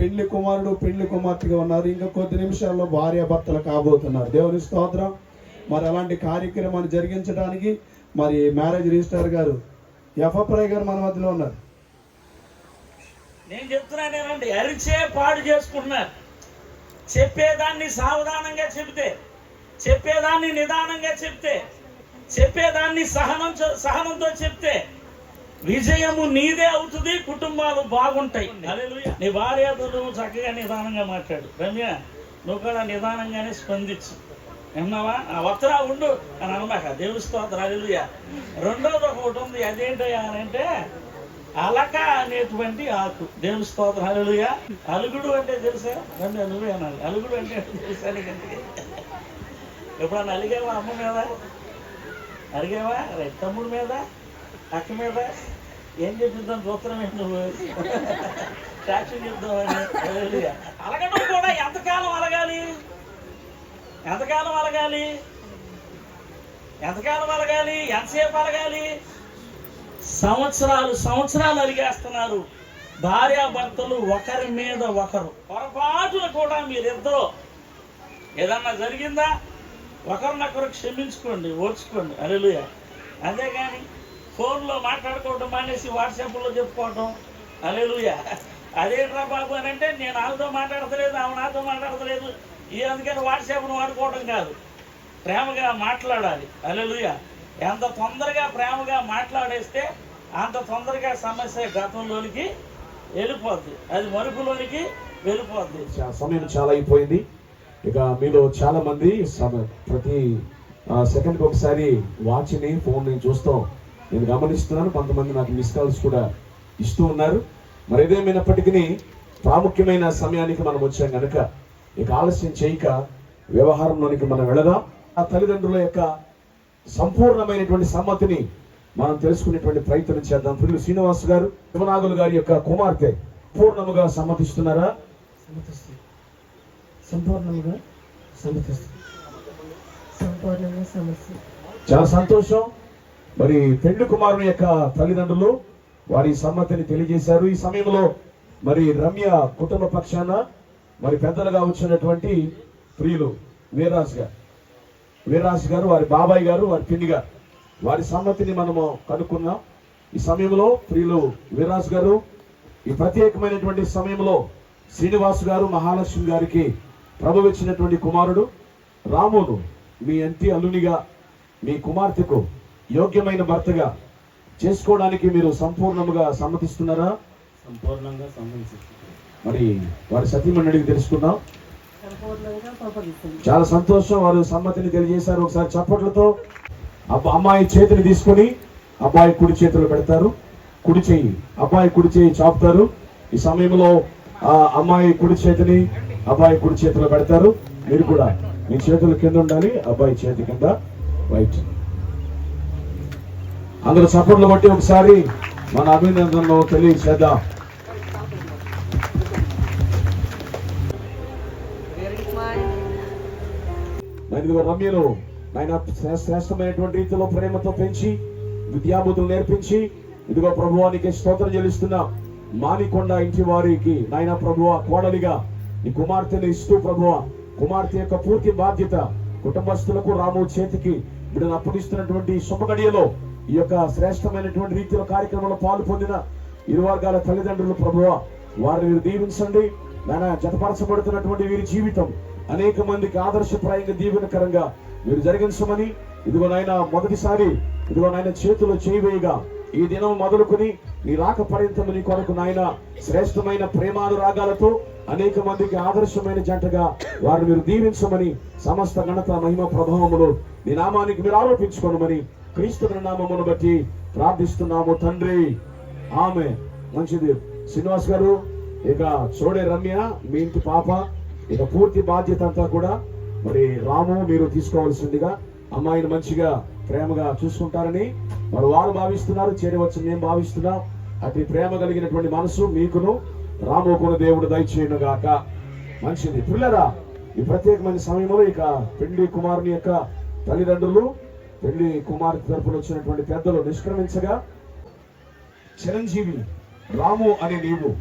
పెళ్లి కుమారుడు పెళ్లి కుమార్తెగా ఉన్నారు. ఇంకా కొద్ది నిమిషాల్లో భార్య భర్తలు కాబోతున్నారు. దేవుని స్తోత్రం. మరి అలాంటి కార్యక్రమాన్ని జరిగించడానికి మరి మ్యారేజ్ రిజిస్ట్రార్ గారు ఎఫ్ఎఫ్ఐ గారు మన మధ్యలో ఉన్నారు. నేను చెప్తున్నానేనండి, అరిచే పాడు చేసుకుంటున్నారు. చెప్పేదాన్ని సావధానంగా చెబితే, చెప్పేదాన్ని నిదానంగా చెప్తే, చెప్పేదాన్ని సహనంతో చెప్తే విజయము నీదే అవుతుంది, కుటుంబాలు బాగుంటాయి. నీ భార్యతో నువ్వు చక్కగా నిదానంగా మాట్లాడు. రమ్య, నువ్వు కూడా నిదానంగానే స్పందించు. విన్నావా? వత్తరా ఉండు అని అనమాక. దేవుని స్తోత్రం. హల్లెలూయా. రెండోది ఒకటి ఉంది. అదేంటయ్యా అని అంటే అలక అనేటువంటి ఆకు. దేవుని స్తోత్రం. హల్లెలూయా. అలుగుడు అంటే తెలుసా? రమ్య, నువ్వే అనాలి. అలుగుడు అంటే తెలుసా? ఎప్పుడన్నా అలిగావా? అమ్మ మీద అడిగావా? తమ్ముడి మీద, అక్క మీద ఏం చెప్పిద్దాం చూస్తున్నాం నువ్వు సాక్షి చెప్దామని. అలగడం కూడా ఎంతకాలం అలగాలి? ఎంతకాలం అలగాలి? ఎంతకాలం అలగాలి? ఎంతసేపు అలగాలి? సంవత్సరాలు అలిగేస్తున్నారు భార్యాభర్తలు ఒకరి మీద ఒకరు. పొరపాటును కూడా మీరిద్దరూ ఏదన్నా జరిగిందా ఒకరినొకరు క్షమించుకోండి, ఓర్చుకోండి. హల్లెలూయా. అంతేగాని ఫోన్లో మాట్లాడుకోవడం మానేసి వాట్సాప్లో చెప్పుకోవటం. హల్లెలూయా. అదేంట్రా బాబు అని అంటే నేను ఆమెతో మాట్లాడతలేదు, ఆమె నాతో మాట్లాడతలేదు, అందుకని వాట్సాప్ను వాడుకోవడం కాదు. ప్రేమగా మాట్లాడాలి. హల్లెలూయా. ఎంత తొందరగా ప్రేమగా మాట్లాడేస్తే అంత తొందరగా సమస్య గతంలోనికి వెళ్ళిపోద్ది, అది మరుపులోనికి వెళ్ళిపోద్ది. సమయం చాలా అయిపోయింది. ఇక మీలో చాలా మంది ప్రతి సెకండ్కి ఒకసారి వాచ్ని ఫోన్ని చూస్తాం నేను గమనిస్తున్నాను. కొంతమంది నాకు మిస్ కాల్స్ కూడా ఇస్తూ ఉన్నారు. మరి ఏదేమైనప్పటికీ ప్రాముఖ్యమైన సమయానికి మనం వచ్చాం కనుక ఇక ఆలస్యం చేయక వ్యవహారంలోనికి మనం వెళదాం. ఆ తల్లిదండ్రుల యొక్క సంపూర్ణమైనటువంటి సమ్మతిని మనం తెలుసుకునేటువంటి ప్రయత్నం చేద్దాం. పిల్లలు శ్రీనివాస్ గారు శివనాగులు గారి యొక్క కుమార్తె పూర్ణముగా సమ్మతిస్తున్నారా? సంపూర్ణంగా చాలా సంతోషం. మరి పెళ్లి కుమారుని యొక్క తల్లిదండ్రులు వారి సమ్మతిని తెలియజేశారు. ఈ సమయంలో మరి రమ్య కుటుంబ పక్షాన మరి పెద్దలుగా వచ్చినటువంటి ప్రియులు వీర్రాజు గారు, వారి బాబాయ్ గారు, వారి పిన్ని గారు, వారి సమ్మతిని మనము కనుక్కున్నాం. ఈ సమయంలో ప్రియులు వీర్రాజు గారు ఈ ప్రత్యేకమైనటువంటి సమయంలో శ్రీనివాస్ గారు మహాలక్ష్మి గారికి ప్రభు ఇచ్చినటువంటి కుమారుడు రామును మీ ఇంటి అల్లునిగా మీ కుమార్తెకు యోగ్యమైన భర్తగా చేసుకోవడానికి మీరు సంపూర్ణముగా సమ్మతిస్తున్నారా? సంపూర్ణంగా సమ్మతిస్తున్నాం. మరి వారి సతీమణి అడిగి తెలుసుకున్నాం. చాలా సంతోషం. వారు సమ్మతిని తెలియజేశారు. ఒకసారి చప్పట్లతో అమ్మాయి చేతిని తీసుకొని అబ్బాయి కుడి చేతిలో పెడతారు. కుడి చెయ్యి అబ్బాయి కుడి చెయ్యి చాపుతారు. ఈ సమయంలో అమ్మాయి కుడి చేతిని అబ్బాయి కుడి చేతిలో పెడతారు. మీరు కూడా మీ చేతుల కింద ఉండాలి, అబ్బాయి చేతి కింద. రైట్. అందరూ చప్పట్లు బట్టి ఒకసారి మన అభినందనలు తెలియజేద్దాం. ఇదిగో రమ్యను ఆయన శ్రేష్టమైనటువంటి రీతిలో ప్రేమతో పెంచి విద్యాబుద్ధులు నేర్పించి ఇదిగో ప్రభువానికి స్తోత్రం చెల్లిస్తున్నాం. మానికొండ ఇంటి వారికి నాయన ప్రభువ కోడలిగా నీ కుమార్తెను ఇస్తూ ప్రభువ కుమార్తె యొక్క పూర్తి బాధ్యత కుటుంబస్తులకు రాము చేతికి వీళ్ళని అప్పగిస్తున్నటువంటి శుభగడియలో ఈ యొక్క శ్రేష్టమైనటువంటి రీతిలో కార్యక్రమంలో పాలు పొందిన ఇరు వర్గాల తల్లిదండ్రులు ప్రభువ వారిని మీరు దీవించండి. నాయన జతపరచబడుతున్నటువంటి వీరి జీవితం అనేక మందికి ఆదర్శప్రాయంగా దీవెనకరంగా మీరు జరిగించమని ఇదిగో నాయన మొదటిసారి ఇదిగో నాయన చేతిలో చేయవేయగా ఈ దినం మొదలుకొని నీ రాక పర్యంతం నీ కొరకు నాయన శ్రేష్టమైన ప్రేమానురాగాలతో అనేక మందికి ఆదర్శమైన జంటగా వారిని మీరు దీవించమని సమస్త ఘనత మహిమ ప్రభావములు నీ నామానికి మీరు ఆరోపించుకోనమని క్రీస్తు నామమును బట్టి ప్రార్థిస్తున్నాము తండ్రి. ఆమె మంచిది. శ్రీనివాస్ గారు ఇక చూడే రమ్య మీ ఇంటి పాప ఇక పూర్తి బాధ్యత అంతా కూడా మరి రాము మీరు తీసుకోవాల్సిందిగా అమ్మాయిని మంచిగా ప్రేమగా చూసుకుంటారని మరి వారు భావిస్తున్నారు, చేరవచ్చు మేము భావిస్తున్నాం. అటు ప్రేమ కలిగినటువంటి మనసు మీకును రాముకును దేవుడు దయచేయును గాక. మంచిది. పిల్లరా ఈ ప్రత్యేకమైన సమయంలో ఇక పెళ్లి కుమారుని యొక్క తల్లిదండ్రులు పెళ్లి కుమార్తె తరపున వచ్చినటువంటి పెద్దలు నిష్క్రమించగా చిరంజీవి రాము అనే నీవు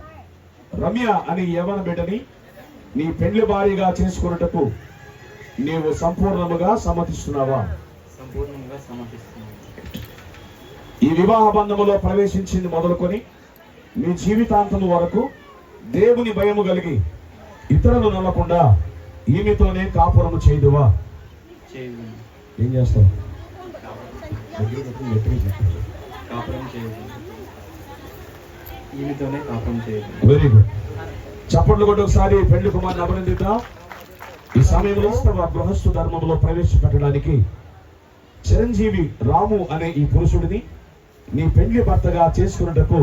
రమ్య అని యవన బిడ్డని నీ పెళ్లి భార్యగా చేసుకున్నటకు నీవు సంపూర్ణముగా సమ్మతిస్తున్నావా? సంపూర్ణంగా సమర్పిస్తున్నాను. ఈ వివాహ బంధములో ప్రవేశించింది మొదలుకొని నీ జీవితాంతం వరకు దేవుని భయము కలిగి ఇతరులు నమ్మకుండా ఈమెతోనే కాపురము చేయదువా? చేయదు. ఏం చేస్తావు? కాపురం చేయదు. ఈమెతోనే కాపురం చేయదు. Very good. చప్పట్లు కొట్టి ఒకసారి పెళ్లి కుమార్ని అభినందిద్దాం. ఈ సమయంలో గృహస్థు ధర్మంలో ప్రవేశపెట్టడానికి చిరంజీవి రాము అనే ఈ పురుషుడిని నీ పెళ్లి భర్తగా చేసుకున్నటకు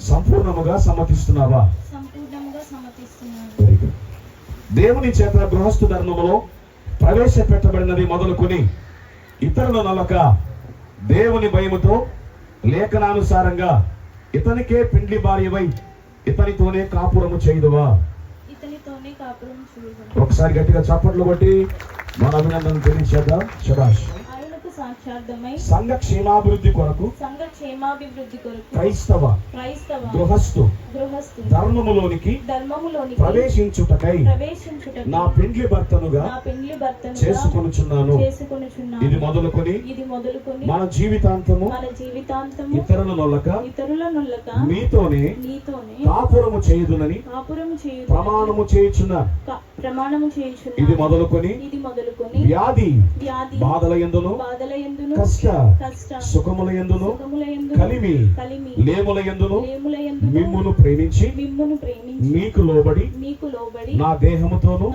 సంపూర్ణముగా సమ్మతిస్తున్నావా? సంపూర్ణంగా సమర్పిస్తున్నాను. Very good. దేవుని చేత గృహస్థు ధర్మములో ప్రవేశపెట్టబడినది మొదలుకొని ఇతరుల నమ్మక దేవుని భయముతో లేఖనానుసారంగా ఇతనికే పెండ్లి భార్యవై ఇతనితోనే కాపురము చేయదువా? ఇతనితోనే కాపురం చేయదు. ఒకసారి గట్టిగా చప్పట్లు కొట్టి మన అభినందన తెలియచేద్దాం. శభాష్. ఆయనకు సాక్షార్థమై సంఘ క్షేమాభివృద్ధి కొరకు సంఘ క్షేమాభివృద్ధి కొరకు క్రైస్తవ గృహస్థు ధర్మములోనికి ప్రవేశించుటకై నా పెండ్లి భర్తనుగా చేసుకొనుచున్నాను. ఇది మొదలుకొని మన జీవితాంతము ఇతరుల నొల్లక మీతోనే కాపురము చేయుదునని ప్రమాణము చేయుచున్నాను. ఇది మొదలుకొని వ్యాధి బాధల యందును కష్ట సుఖముల యందును కలిమి లేముల యందును మిమ్మును ప్రేమించి మీకు లోబడి నా దేహముతోను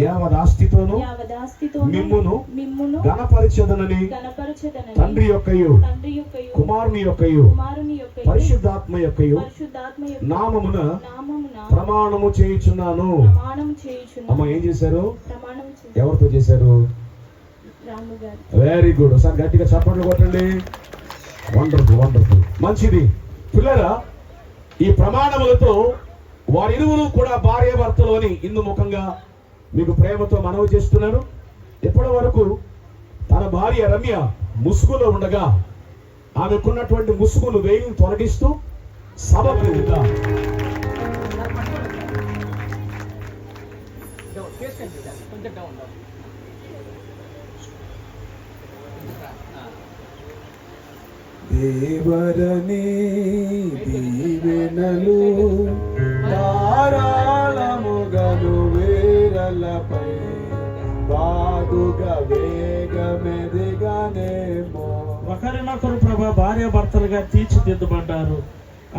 యావదాస్తితోను మిమ్మును గణపరిచెదనని తండ్రి యొక్కయు కుమారుని యొక్కయు పరిశుద్ధాత్మ యొక్కయు నామమున ప్రమాణము చేయుచున్నాను. అమ్మ ఏం చేశారు? ఎవరితో చేశారు? Very good. ఒకసారి గట్టిగా చప్పట్లు కొట్టండి. Wonderful wonderful. మంచిది పిల్లరా. ఈ ప్రమాణములతో వారిరువురు కూడా భార్య భర్తలోని ఇందు ముఖంగా మీకు ప్రేమతో మనవి చేస్తున్నారు. ఎప్పటి వరకు తన భార్య రమ్య ముసుగులో ఉండగా ఆమెకున్నటువంటి ముసుగును వేయిని తొలగిస్తూ సభకు దేవరని దీవెనలు ధారాళముగను వేరలపై బాగుగా వేగమెదిగానేమో. ఒకరినొకరు ప్రభా భార్య భర్తలుగా తీర్చిదిద్దబడ్డారు.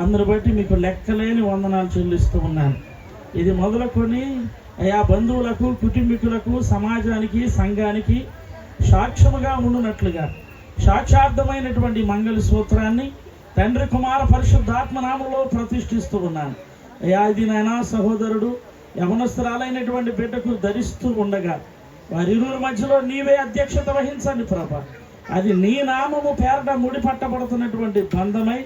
అందరు బట్టి మీకు లెక్కలేని వందనాలు చెల్లిస్తూ ఉన్నాను. ఇది మొదలుకొని ఆయా బంధువులకు కుటుంబీకులకు సమాజానికి సంఘానికి సాక్ష్యముగా ఉండునట్లుగా సాక్షార్థమైనటువంటి మంగళ సూత్రాన్ని తండ్రి కుమార పరిశుద్ధాత్మ నామములో ప్రతిష్ఠిస్తూ ఉన్నాను. అయ్యా ఇది నాయనా సహోదరుడు యవనస్తురాలైనటువంటి బిడ్డకు ధరిస్తూ ఉండగా వారిరువురి మధ్యలో నీవే అధ్యక్షత వహించండి ప్రభా. అది నీ నామము పేరట ముడిపట్టబడుతున్నటువంటి బంధమై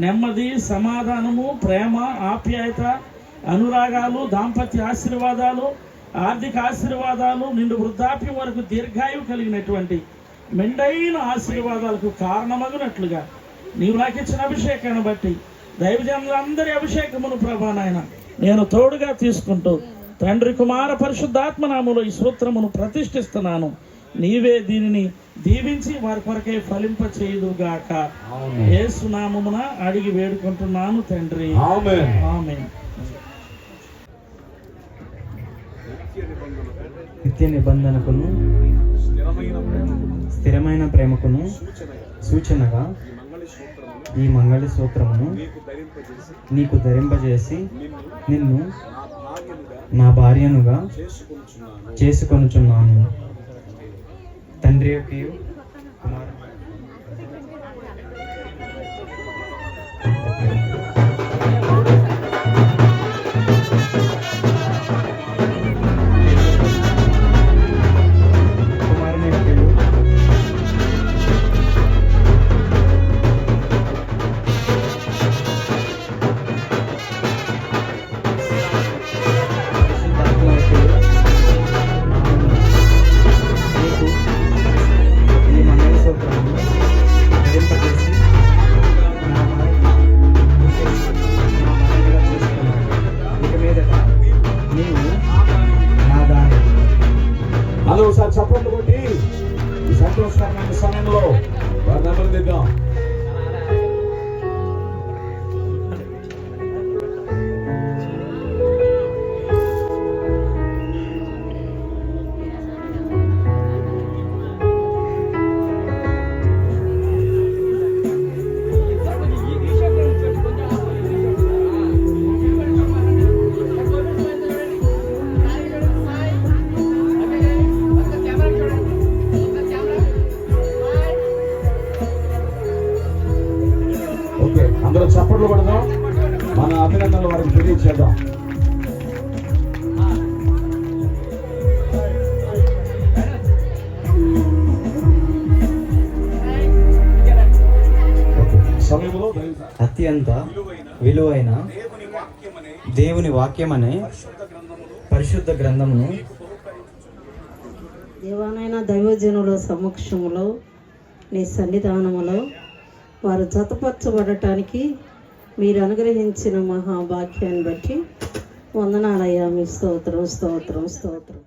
నెమ్మది సమాధానము ప్రేమ ఆప్యాయత అనురాగాలు దాంపత్య ఆశీర్వాదాలు ఆర్థిక ఆశీర్వాదాలు నిండు వృద్ధాప్యం వరకు దీర్ఘాయువు కలిగినటువంటి మెండైన ఆశీర్వాదాలకు కారణమగునట్లుగా నీవు నాకు ఇచ్చిన అభిషేకాన్ని బట్టి దైవజనులందరి అభిషేకమును ప్రభా నాయన నేను తోడుగా తీసుకుంటూ తండ్రి కుమార పరిశుద్ధాత్మ నామములో ఈ సూత్రమును ప్రతిష్ఠిస్తున్నాను. నీవే దీనిని దీవించి వారి కొరకే ఫలింప చేయుదుగాక. యేసు నామమున అడిగి వేడుకుంటున్నాను తండ్రి. ఆమేన్. నిత్య నిబంధనకును స్థిరమైన ప్రేమకును సూచనగా ఈ మంగళ సూత్రమును నీకు ధరింపజేసి నిన్ను నా భార్యనుగా చేసుకొనుచున్నాను. తండ్రి యొక్కయు కుమారు ఈ మంగళ సూత్రం అందరూ చప్పట్లు కొడదాం, మన అభినందనలు వారికి తెలియచేద్దాం. సమయంలో అత్యంత విలువైన దేవుని వాక్యమనే పరిశుద్ధ గ్రంథమును దేవానైన దైవజనుల సమక్షములో నీ సన్నిధానములో వారు జతపరచబడటానికి మీరు అనుగ్రహించిన మహాభాగ్యాన్ని బట్టి వందనాలయ్యా. మీ స్తోత్రం స్తోత్రం స్తోత్రం.